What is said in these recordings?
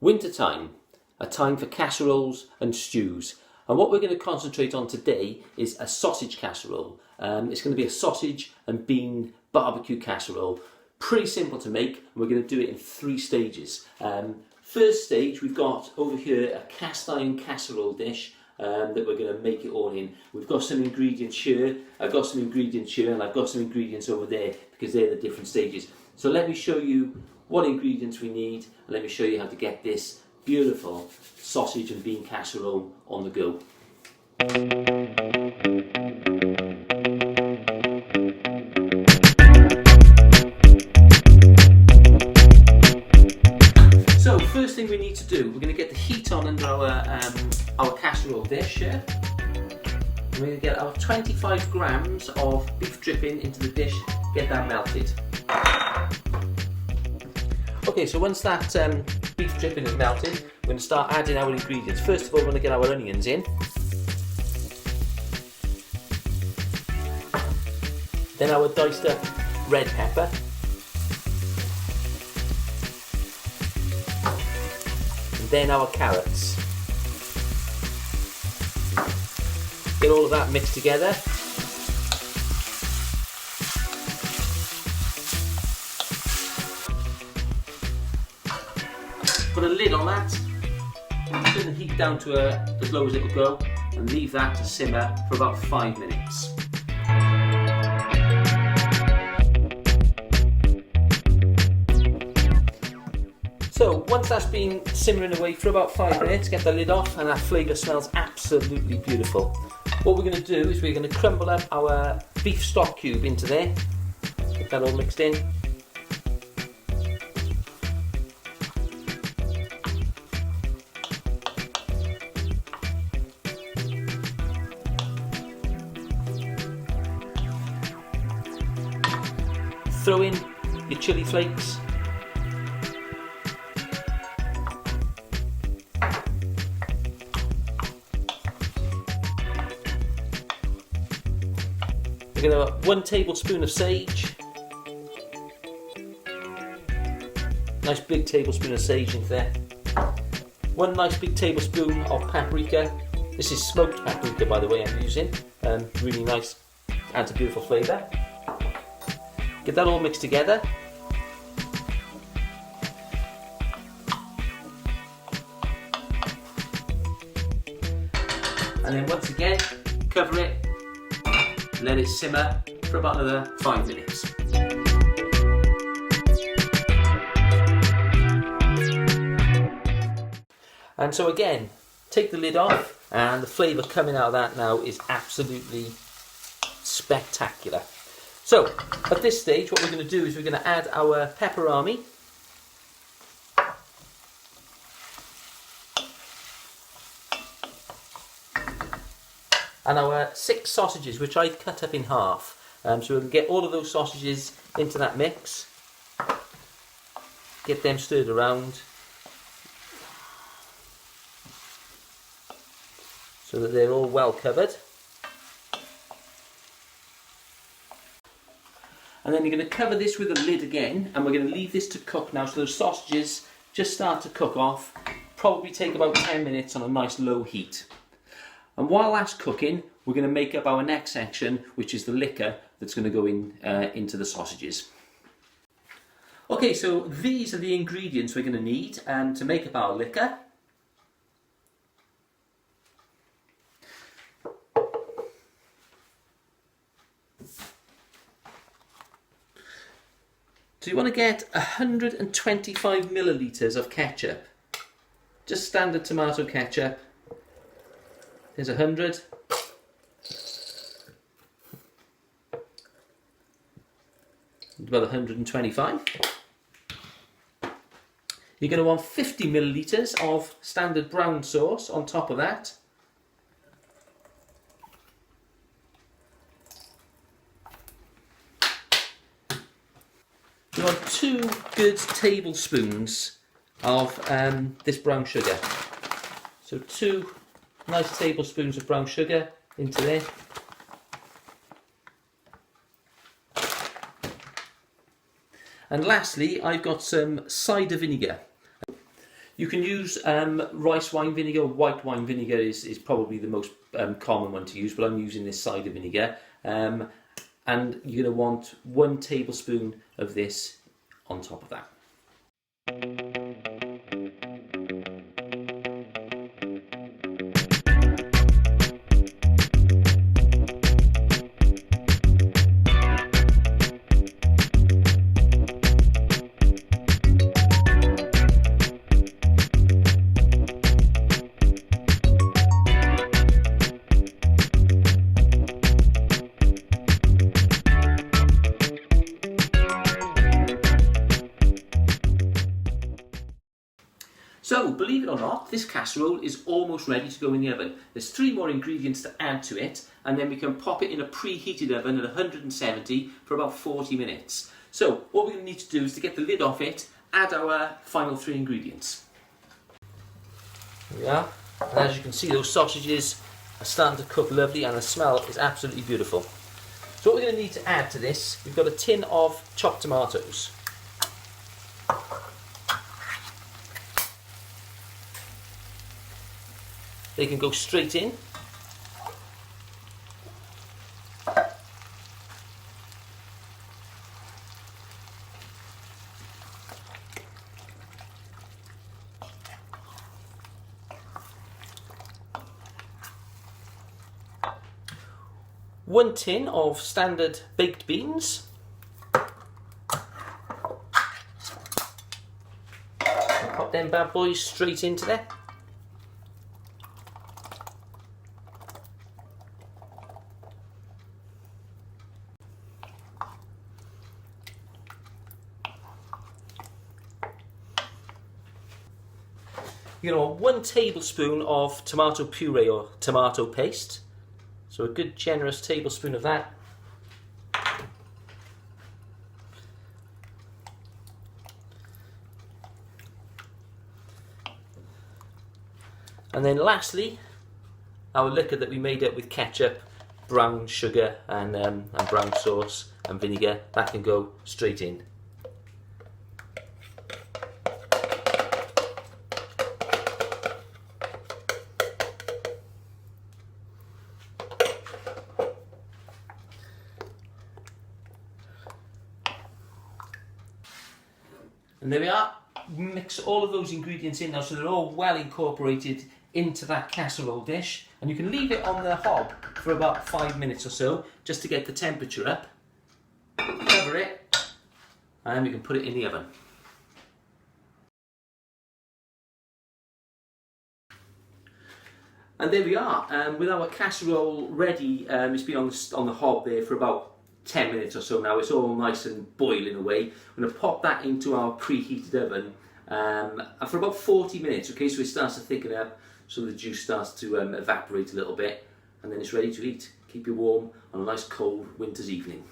Winter time, a time for casseroles and stews. And what we're going to concentrate on today is a sausage casserole. It's going to be a sausage and bean barbecue casserole. Pretty simple to make, and we're going to do it in 3 stages. First stage, we've got over here a cast iron casserole dish that we're going to make it all in. We've got some ingredients here, I've got some ingredients here, and I've got some ingredients over there because they're the different stages. So let me show you what ingredients we need, and let me show you how to get this beautiful sausage and bean casserole on the go. So first thing we need to do, we're going to get the heat on under our casserole dish here. We're going to get our 25 grams of beef dripping into the dish, get that melted. Okay, so once that beef dripping is melted, we're going to start adding our ingredients. First of all, we're going to get our onions in. Then our diced up red pepper. And then our carrots. Get all of that mixed together. Put a lid on that, turn the heat down to as low as it will go, and leave that to simmer for about 5 minutes. So once that's been simmering away for about 5 minutes, get the lid off, and that flavour smells absolutely beautiful. What we're going to do is we're going to crumble up our beef stock cube into there, get that all mixed in. Throw in your chilli flakes. We're going to have 1 tablespoon of sage. Nice big tablespoon of sage into there. 1 nice big tablespoon of paprika. This is smoked paprika, by the way, I'm using. Really nice, adds a beautiful flavour. Get that all mixed together. And then once again, cover it, let it simmer for about another 5 minutes. And so again, take the lid off, and the flavour coming out of that now is absolutely spectacular. So, at this stage, what we're going to do is we're going to add our pepperami. And our 6 sausages, which I cut up in half. So we can get all of those sausages into that mix. Get them stirred around, so that they're all well covered. And then you're going to cover this with a lid again, and we're going to leave this to cook now. So those sausages just start to cook off, probably take about 10 minutes on a nice low heat. And while that's cooking, we're going to make up our next section, which is the liquor that's going to go into the sausages. Okay, so these are the ingredients we're going to need to make up our liquor. So you want to get 125 millilitres of ketchup. Just standard tomato ketchup. There's 100. About 125. You're going to want 50 millilitres of standard brown sauce on top of that. You want 2 good tablespoons of this brown sugar. So 2 nice tablespoons of brown sugar into there. And lastly, I've got some cider vinegar. You can use rice wine vinegar. White wine vinegar is probably the most common one to use, but I'm using this cider vinegar. And you're going to want 1 tablespoon of this on top of that. So, believe it or not, this casserole is almost ready to go in the oven. There's 3 more ingredients to add to it, and then we can pop it in a preheated oven at 170 for about 40 minutes. So, what we're going to need to do is to get the lid off it, add our final 3 ingredients. There we are. And as you can see, those sausages are starting to cook lovely, and the smell is absolutely beautiful. So what we're going to need to add to this, we've got a tin of chopped tomatoes. They can go straight in. One tin of standard baked beans. I'll pop them bad boys straight into there. You're going to want 1 tablespoon of tomato puree or tomato paste. So a good generous tablespoon of that. And then lastly, our liquor that we made up with ketchup, brown sugar and brown sauce and vinegar, that can go straight in. And there we are. Mix all of those ingredients in now so they're all well incorporated into that casserole dish, and you can leave it on the hob for about 5 minutes or so just to get the temperature up. Cover it and we can put it in the oven. And there we are, with our casserole ready. It's been on the hob there for about 10 minutes or so now. It's all nice and boiling away. I'm going to pop that into our preheated oven and for about 40 minutes, okay, so it starts to thicken up, so the juice starts to evaporate a little bit, and then it's ready to eat. Keep you warm on a nice cold winter's evening.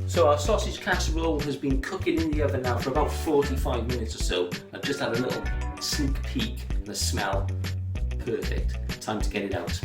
So our sausage casserole has been cooking in the oven now for about 45 minutes or so. I've just had a little sneak peek and the smell, perfect. Time to get it out.